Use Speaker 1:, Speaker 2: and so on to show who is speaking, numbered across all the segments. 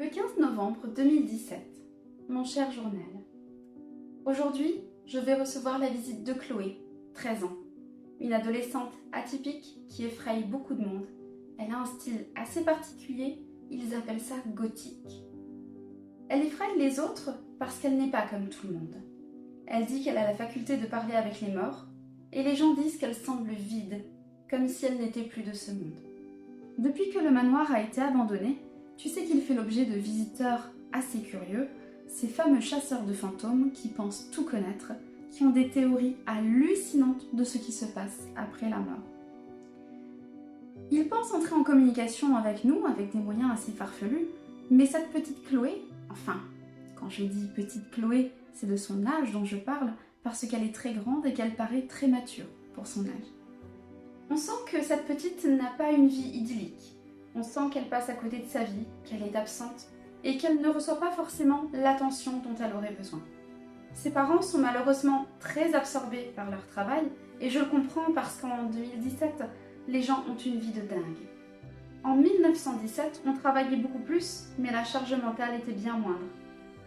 Speaker 1: Le 15 novembre 2017, mon cher journal. Aujourd'hui, je vais recevoir la visite de Chloé, 13 ans, une adolescente atypique qui effraie beaucoup de monde. Elle a un style assez particulier, ils appellent ça gothique. Elle effraie les autres parce qu'elle n'est pas comme tout le monde. Elle dit qu'elle a la faculté de parler avec les morts, et les gens disent qu'elle semble vide, comme si elle n'était plus de ce monde. Depuis que le manoir a été abandonné, tu sais qu'il fait l'objet de visiteurs assez curieux, ces fameux chasseurs de fantômes qui pensent tout connaître, qui ont des théories hallucinantes de ce qui se passe après la mort. Ils pensent entrer en communication avec nous avec des moyens assez farfelus, mais cette petite Chloé, enfin, quand je dis petite Chloé, c'est de son âge dont je parle, parce qu'elle est très grande et qu'elle paraît très mature pour son âge. On sent que cette petite n'a pas une vie idyllique. On sent qu'elle passe à côté de sa vie, qu'elle est absente et qu'elle ne reçoit pas forcément l'attention dont elle aurait besoin. Ses parents sont malheureusement très absorbés par leur travail et je le comprends parce qu'en 2017, les gens ont une vie de dingue. En 1917, on travaillait beaucoup plus, mais la charge mentale était bien moindre.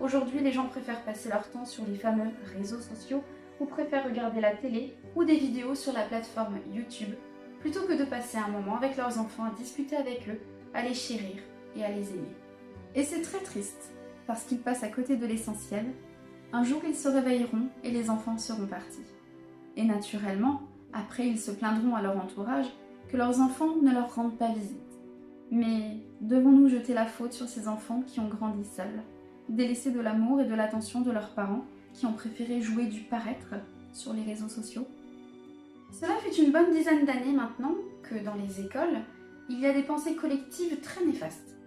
Speaker 1: Aujourd'hui, les gens préfèrent passer leur temps sur les fameux réseaux sociaux ou préfèrent regarder la télé ou des vidéos sur la plateforme YouTube plutôt que de passer un moment avec leurs enfants à discuter avec eux, à les chérir et à les aimer. Et c'est très triste, parce qu'ils passent à côté de l'essentiel. Un jour, ils se réveilleront et les enfants seront partis. Et naturellement, après, ils se plaindront à leur entourage que leurs enfants ne leur rendent pas visite. Mais devons-nous jeter la faute sur ces enfants qui ont grandi seuls, délaissés de l'amour et de l'attention de leurs parents, qui ont préféré jouer du paraître sur les réseaux sociaux ? Cela fait une bonne dizaine d'années maintenant que dans les écoles, il y a des pensées collectives très néfastes.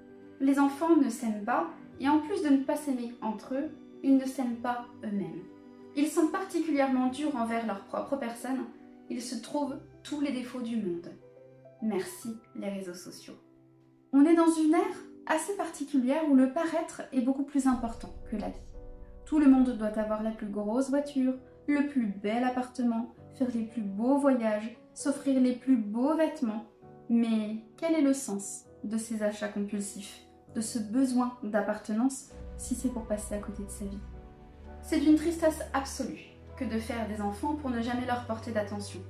Speaker 1: Les enfants ne s'aiment pas et en plus de ne pas s'aimer entre eux, ils ne s'aiment pas eux-mêmes. Ils sont particulièrement durs envers leur propre personne, ils se trouvent tous les défauts du monde. Merci les réseaux sociaux. On est dans une ère assez particulière où le paraître est beaucoup plus important que la vie. Tout le monde doit avoir la plus grosse voiture, le plus bel appartement, faire les plus beaux voyages, s'offrir les plus beaux vêtements. Mais quel est le sens de ces achats compulsifs, de ce besoin d'appartenance, si c'est pour passer à côté de sa vie ? C'est d'une tristesse absolue que de faire des enfants pour ne jamais leur porter d'attention.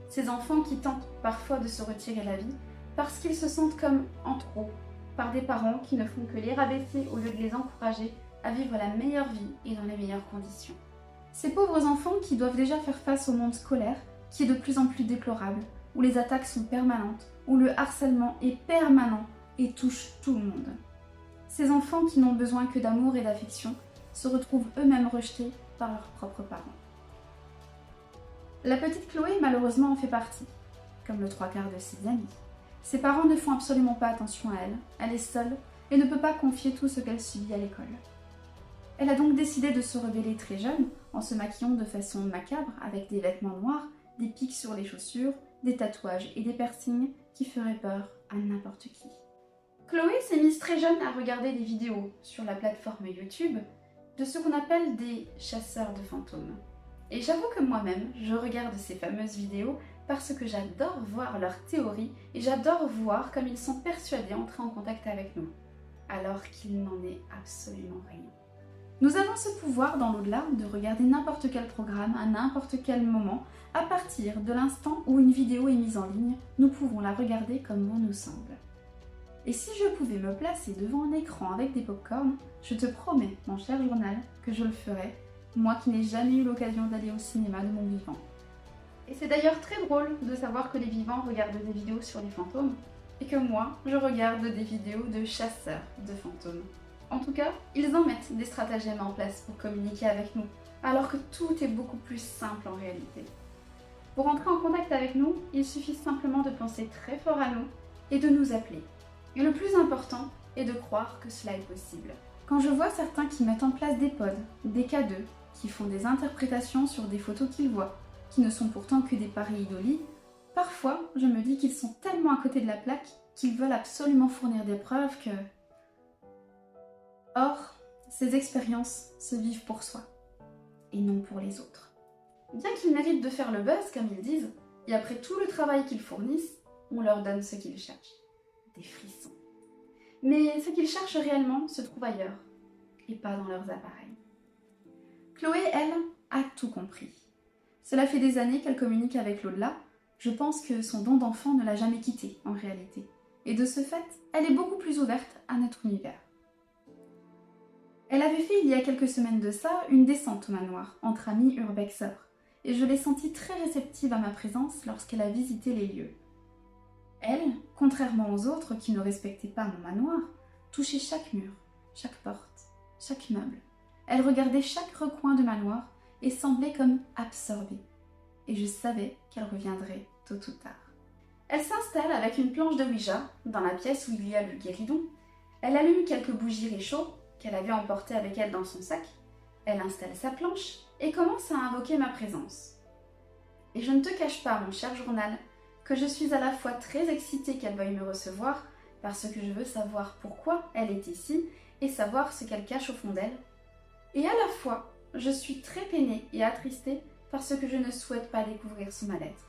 Speaker 1: Ces enfants qui tentent parfois de se retirer la vie parce qu'ils se sentent comme en trop par des parents qui ne font que les rabaisser au lieu de les encourager à vivre la meilleure vie et dans les meilleures conditions. Ces pauvres enfants qui doivent déjà faire face au monde scolaire, qui est de plus en plus déplorable, où les attaques sont permanentes, où le harcèlement est permanent et touche tout le monde. Ces enfants qui n'ont besoin que d'amour et d'affection se retrouvent eux-mêmes rejetés par leurs propres parents. La petite Chloé, malheureusement, en fait partie, comme le 3/4 de ses amis. Ses parents ne font absolument pas attention à elle, elle est seule et ne peut pas confier tout ce qu'elle subit à l'école. Elle a donc décidé de se rebeller très jeune, en se maquillant de façon macabre, avec des vêtements noirs, des pics sur les chaussures, des tatouages et des piercings qui feraient peur à n'importe qui. Chloé s'est mise très jeune à regarder des vidéos sur la plateforme YouTube de ce qu'on appelle des chasseurs de fantômes. Et j'avoue que moi-même, je regarde ces fameuses vidéos parce que j'adore voir leurs théories et j'adore voir comme ils sont persuadés d'entrer en contact avec nous, alors qu'il n'en est absolument rien. Nous avons ce pouvoir dans l'au-delà de regarder n'importe quel programme à n'importe quel moment. À partir de l'instant où une vidéo est mise en ligne, nous pouvons la regarder comme bon nous semble. Et si je pouvais me placer devant un écran avec des pop-corns, je te promets, mon cher journal, que je le ferais, moi qui n'ai jamais eu l'occasion d'aller au cinéma de mon vivant. Et c'est d'ailleurs très drôle de savoir que les vivants regardent des vidéos sur les fantômes, et que moi, je regarde des vidéos de chasseurs de fantômes. En tout cas, ils en mettent des stratagèmes en place pour communiquer avec nous, alors que tout est beaucoup plus simple en réalité. Pour entrer en contact avec nous, il suffit simplement de penser très fort à nous et de nous appeler. Et le plus important est de croire que cela est possible. Quand je vois certains qui mettent en place des pods, des K2, qui font des interprétations sur des photos qu'ils voient, qui ne sont pourtant que des pareidolis, parfois je me dis qu'ils sont tellement à côté de la plaque qu'ils veulent absolument fournir des preuves que... Or, ces expériences se vivent pour soi, et non pour les autres. Bien qu'ils méritent de faire le buzz, comme ils disent, et après tout le travail qu'ils fournissent, on leur donne ce qu'ils cherchent, des frissons. Mais ce qu'ils cherchent réellement se trouve ailleurs, et pas dans leurs appareils. Chloé, elle, a tout compris. Cela fait des années qu'elle communique avec l'au-delà. Je pense que son don d'enfant ne l'a jamais quittée, en réalité. Et de ce fait, elle est beaucoup plus ouverte à notre univers. Elle avait fait, il y a quelques semaines de ça, une descente au manoir, entre amis urbexeurs, et je l'ai sentie très réceptive à ma présence lorsqu'elle a visité les lieux. Elle, contrairement aux autres qui ne respectaient pas mon manoir, touchait chaque mur, chaque porte, chaque meuble. Elle regardait chaque recoin de manoir et semblait comme absorbée. Et je savais qu'elle reviendrait tôt ou tard. Elle s'installe avec une planche de Ouija dans la pièce où il y a le guéridon. Elle allume quelques bougies réchauds qu'elle avait emportées avec elle dans son sac. Elle installe sa planche et commence à invoquer ma présence. Et je ne te cache pas, mon cher journal, que je suis à la fois très excitée qu'elle veuille me recevoir, parce que je veux savoir pourquoi elle est ici et savoir ce qu'elle cache au fond d'elle. Et à la fois, je suis très peinée et attristée parce que je ne souhaite pas découvrir son mal-être.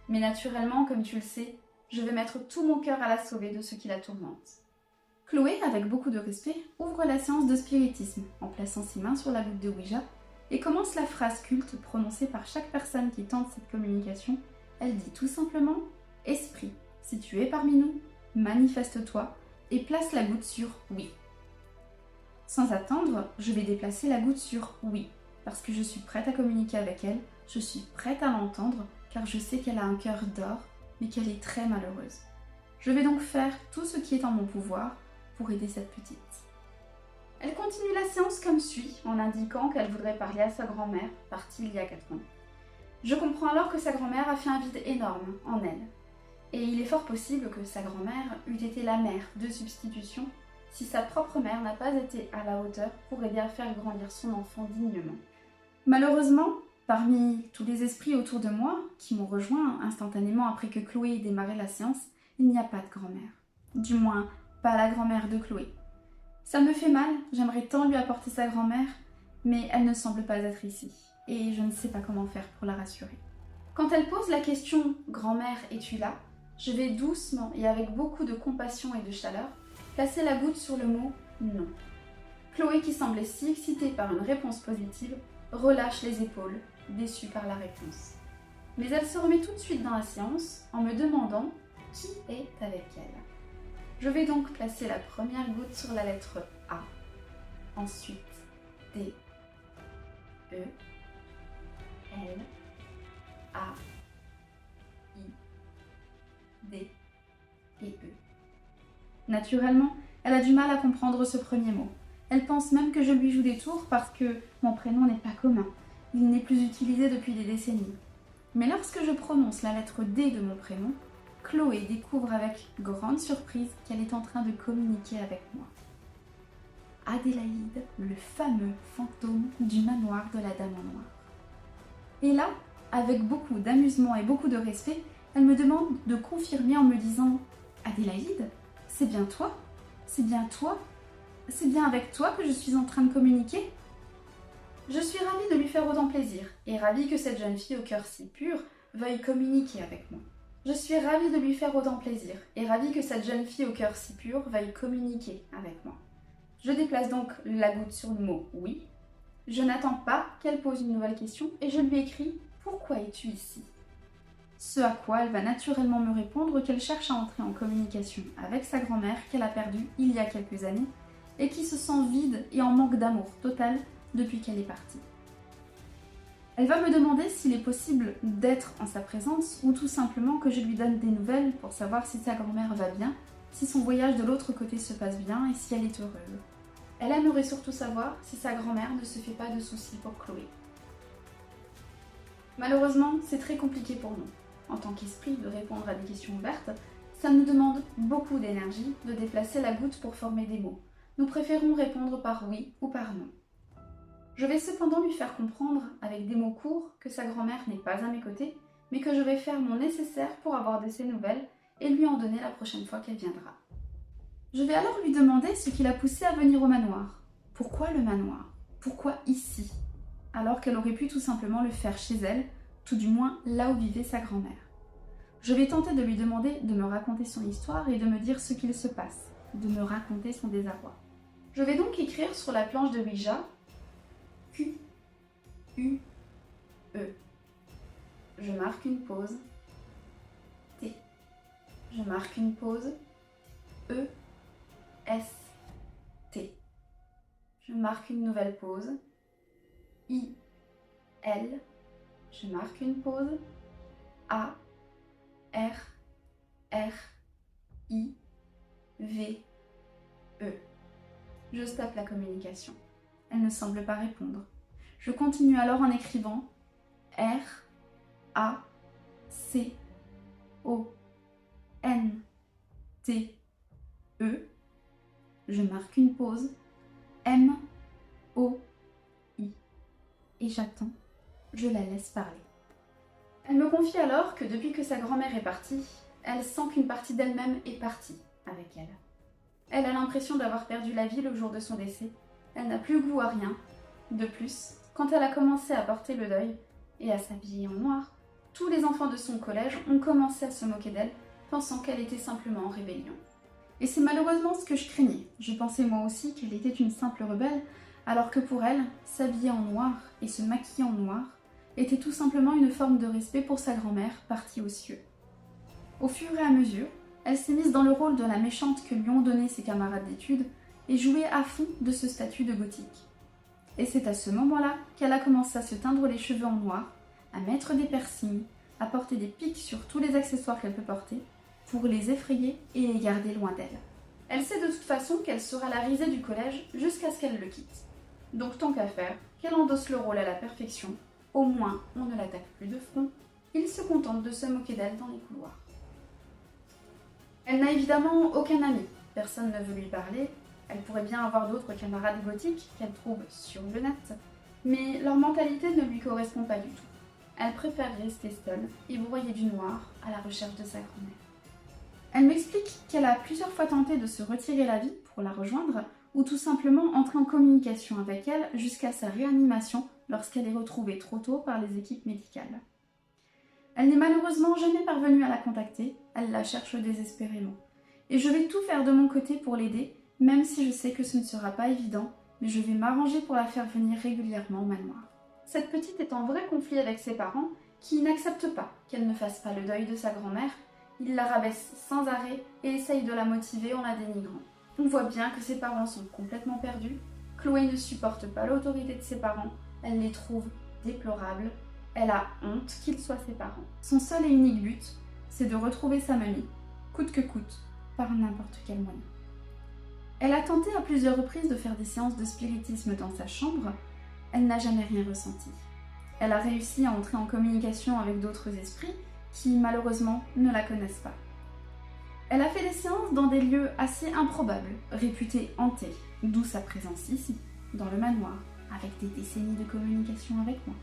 Speaker 1: Mais naturellement, comme tu le sais, je vais mettre tout mon cœur à la sauver de ce qui la tourmente. Chloé, avec beaucoup de respect, ouvre la séance de spiritisme en plaçant ses mains sur la loupe de Ouija et commence la phrase culte prononcée par chaque personne qui tente cette communication. Elle dit tout simplement « Esprit, si tu es parmi nous, manifeste-toi et place la goutte sur « Oui ». Sans attendre, je vais déplacer la goutte sur « Oui » parce que je suis prête à communiquer avec elle, je suis prête à l'entendre car je sais qu'elle a un cœur d'or mais qu'elle est très malheureuse. Je vais donc faire tout ce qui est en mon pouvoir pour aider cette petite. Elle continue la séance comme suit, en indiquant qu'elle voudrait parler à sa grand-mère, partie il y a 4 ans. Je comprends alors que sa grand-mère a fait un vide énorme en elle, et il est fort possible que sa grand-mère eût été la mère de substitution si sa propre mère n'a pas été à la hauteur pour aider à faire grandir son enfant dignement. Malheureusement, parmi tous les esprits autour de moi, qui m'ont rejoint instantanément après que Chloé ait démarré la séance, il n'y a pas de grand-mère. Du moins, pas la grand-mère de Chloé. Ça me fait mal, j'aimerais tant lui apporter sa grand-mère, mais elle ne semble pas être ici, et je ne sais pas comment faire pour la rassurer. Quand elle pose la question « Grand-mère, es-tu là ?», je vais doucement et avec beaucoup de compassion et de chaleur placer la goutte sur le mot « Non ». Chloé, qui semblait si excitée par une réponse positive, relâche les épaules, déçue par la réponse. Mais elle se remet tout de suite dans la séance en me demandant qui est avec elle. Je vais donc placer la première goutte sur la lettre A, ensuite D, E, L, A, I, D et E. Naturellement, elle a du mal à comprendre ce premier mot. Elle pense même que je lui joue des tours parce que mon prénom n'est pas commun. Il n'est plus utilisé depuis des décennies. Mais lorsque je prononce la lettre D de mon prénom, Chloé découvre avec grande surprise qu'elle est en train de communiquer avec moi. Adélaïde, le fameux fantôme du manoir de la Dame en Noir. Et là, avec beaucoup d'amusement et beaucoup de respect, elle me demande de confirmer en me disant « Adélaïde, c'est bien toi ? C'est bien toi ? C'est bien avec toi que je suis en train de communiquer ?» Je suis ravie de lui faire autant plaisir et ravie que cette jeune fille au cœur si pur veuille communiquer avec moi. Je suis ravie de lui faire autant plaisir et ravie que cette jeune fille au cœur si pur veuille communiquer avec moi. Je déplace donc la goutte sur le mot « Oui ». Je n'attends pas qu'elle pose une nouvelle question et je lui écris « Pourquoi es-tu ici ?» Ce à quoi elle va naturellement me répondre qu'elle cherche à entrer en communication avec sa grand-mère qu'elle a perdue il y a quelques années et qui se sent vide et en manque d'amour total depuis qu'elle est partie. Elle va me demander s'il est possible d'être en sa présence ou tout simplement que je lui donne des nouvelles pour savoir si sa grand-mère va bien, si son voyage de l'autre côté se passe bien et si elle est heureuse. Elle aimerait surtout savoir si sa grand-mère ne se fait pas de soucis pour Chloé. Malheureusement, c'est très compliqué pour nous, en tant qu'esprit, de répondre à des questions ouvertes. Ça nous demande beaucoup d'énergie de déplacer la goutte pour former des mots. Nous préférons répondre par oui ou par non. Je vais cependant lui faire comprendre, avec des mots courts, que sa grand-mère n'est pas à mes côtés, mais que je vais faire mon nécessaire pour avoir de ses nouvelles et lui en donner la prochaine fois qu'elle viendra. Je vais alors lui demander ce qui l'a poussée à venir au manoir. Pourquoi le manoir ? Pourquoi ici ? Alors qu'elle aurait pu tout simplement le faire chez elle, tout du moins là où vivait sa grand-mère. Je vais tenter de lui demander de me raconter son histoire et de me dire ce qu'il se passe, de me raconter son désarroi. Je vais donc écrire sur la planche de Ouija Q, U, E. Je marque une pause. T. Je marque une pause. E, S, T. Je marque une nouvelle pause. I, L. Je marque une pause. A, R, R, I, V, E. Je stoppe la communication. Elle ne semble pas répondre. Je continue alors en écrivant R, A, C, O, N, T, E. Je marque une pause. M, O, I. Et j'attends. Je la laisse parler. Elle me confie alors que depuis que sa grand-mère est partie, elle sent qu'une partie d'elle-même est partie avec elle. Elle a l'impression d'avoir perdu la vie le jour de son décès. Elle n'a plus goût à rien. De plus, quand elle a commencé à porter le deuil et à s'habiller en noir, tous les enfants de son collège ont commencé à se moquer d'elle, pensant qu'elle était simplement en rébellion. Et c'est malheureusement ce que je craignais. Je pensais moi aussi qu'elle était une simple rebelle, alors que pour elle, s'habiller en noir et se maquiller en noir était tout simplement une forme de respect pour sa grand-mère partie aux cieux. Au fur et à mesure, elle s'est mise dans le rôle de la méchante que lui ont donné ses camarades d'études et jouait à fond de ce statut de gothique. Et c'est à ce moment-là qu'elle a commencé à se teindre les cheveux en noir, à mettre des piercings, à porter des pics sur tous les accessoires qu'elle peut porter, pour les effrayer et les garder loin d'elle. Elle sait de toute façon qu'elle sera la risée du collège jusqu'à ce qu'elle le quitte. Donc tant qu'à faire, qu'elle endosse le rôle à la perfection, au moins on ne l'attaque plus de front, il se contente de se moquer d'elle dans les couloirs. Elle n'a évidemment aucun ami, personne ne veut lui parler, elle pourrait bien avoir d'autres camarades gothiques qu'elle trouve sur le net, mais leur mentalité ne lui correspond pas du tout. Elle préfère rester seule et broyer du noir à la recherche de sa grand-mère. Elle m'explique qu'elle a plusieurs fois tenté de se retirer la vie pour la rejoindre ou tout simplement entrer en communication avec elle jusqu'à sa réanimation lorsqu'elle est retrouvée trop tôt par les équipes médicales. Elle n'est malheureusement jamais parvenue à la contacter, elle la cherche désespérément. Et je vais tout faire de mon côté pour l'aider, même si je sais que ce ne sera pas évident, mais je vais m'arranger pour la faire venir régulièrement au manoir. Cette petite est en vrai conflit avec ses parents, qui n'acceptent pas qu'elle ne fasse pas le deuil de sa grand-mère. Ils la rabaissent sans arrêt et essayent de la motiver en la dénigrant. On voit bien que ses parents sont complètement perdus. Chloé ne supporte pas l'autorité de ses parents, elle les trouve déplorables. Elle a honte qu'ils soient ses parents. Son seul et unique but, c'est de retrouver sa mamie, coûte que coûte, par n'importe quel moyen. Elle a tenté à plusieurs reprises de faire des séances de spiritisme dans sa chambre, elle n'a jamais rien ressenti. Elle a réussi à entrer en communication avec d'autres esprits qui, malheureusement, ne la connaissent pas. Elle a fait des séances dans des lieux assez improbables, réputés hantés, d'où sa présence ici, dans le manoir, avec des décennies de communication avec moi.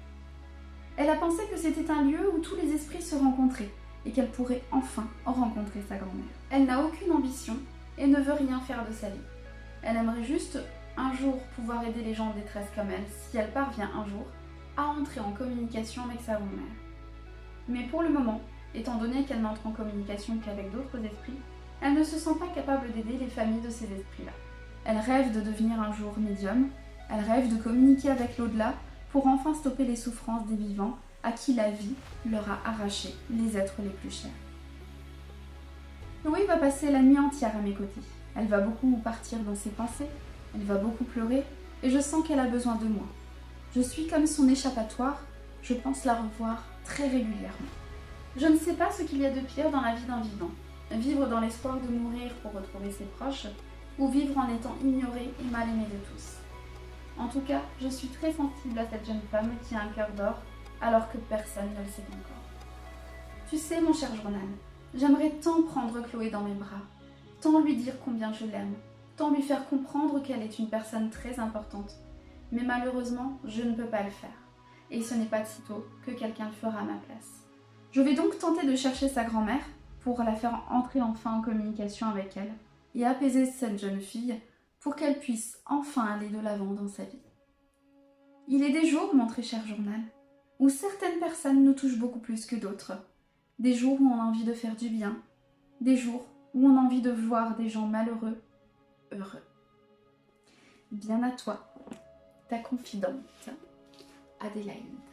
Speaker 1: Elle a pensé que c'était un lieu où tous les esprits se rencontraient et qu'elle pourrait enfin rencontrer sa grand-mère. Elle n'a aucune ambition et ne veut rien faire de sa vie. Elle aimerait juste un jour pouvoir aider les gens en détresse comme elle, si elle parvient un jour à entrer en communication avec sa grand-mère. Mais pour le moment, étant donné qu'elle n'entre en communication qu'avec d'autres esprits, elle ne se sent pas capable d'aider les familles de ces esprits-là. Elle rêve de devenir un jour médium, elle rêve de communiquer avec l'au-delà pour enfin stopper les souffrances des vivants à qui la vie leur a arraché les êtres les plus chers. Chloé va passer la nuit entière à mes côtés. Elle va beaucoup partir dans ses pensées, elle va beaucoup pleurer et je sens qu'elle a besoin de moi. Je suis comme son échappatoire, je pense la revoir très régulièrement. Je ne sais pas ce qu'il y a de pire dans la vie d'un vivant. Vivre dans l'espoir de mourir pour retrouver ses proches ou vivre en étant ignoré et mal aimé de tous. En tout cas, je suis très sensible à cette jeune femme qui a un cœur d'or alors que personne ne le sait encore. Tu sais, mon cher journal, j'aimerais tant prendre Chloé dans mes bras, tant lui dire combien je l'aime, tant lui faire comprendre qu'elle est une personne très importante. Mais malheureusement, je ne peux pas le faire. Et ce n'est pas de sitôt que quelqu'un le fera à ma place. Je vais donc tenter de chercher sa grand-mère pour la faire entrer enfin en communication avec elle et apaiser cette jeune fille pour qu'elle puisse enfin aller de l'avant dans sa vie. Il est des jours, mon très cher journal, où certaines personnes nous touchent beaucoup plus que d'autres. Des jours où on a envie de faire du bien, des jours où on a envie de voir des gens malheureux heureux. Bien à toi, ta confidente, Adélaïde.